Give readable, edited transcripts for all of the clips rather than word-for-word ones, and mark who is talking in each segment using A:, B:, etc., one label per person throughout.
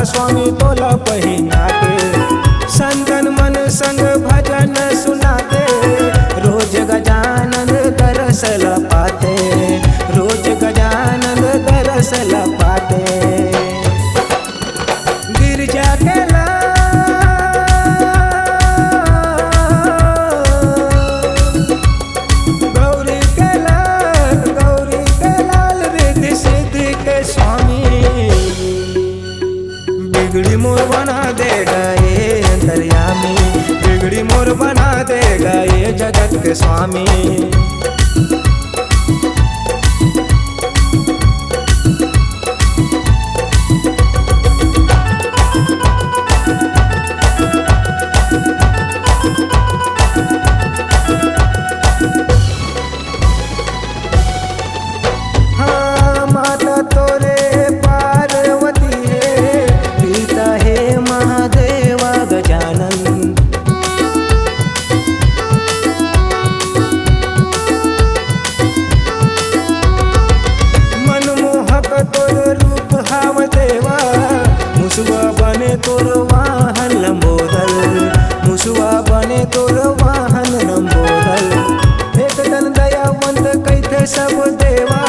A: स्वामी तोला पहिना के। संतन मन संग भजन सुनाते, रोज गजानन दरस पाते, रोज गजानन दरस पाते। गिरजा के बिगड़ी मोर बना देगा ये अंतर्यामी, बिगड़ी मोर बना देगा ये जगत के स्वामी। हाँ माता तोरे मुसुआ बने तोर वाहन लंबोदर, मुसुआ बने तोर वाहन लंबोदर। एक दन दयावंत कैथे सब देवा,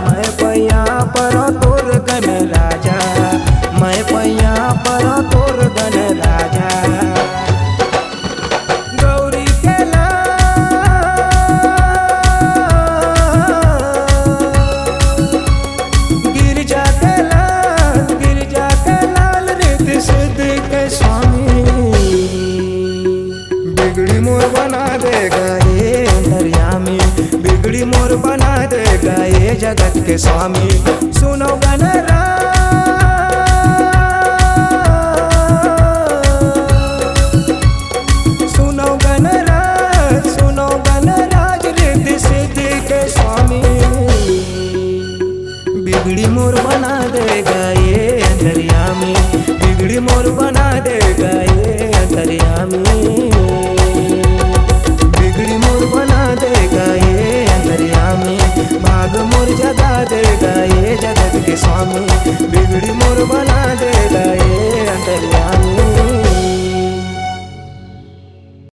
A: मैं पैया पर तोर गण राजा, मैं पैया पर तोर गण राजा। गौरी के गिरजा के स्वामी। बिगड़ी मोर बना देगा ये अंतर्यामी, बिगड़ी मोर बना देगा ये जगत के स्वामी। सुनो गण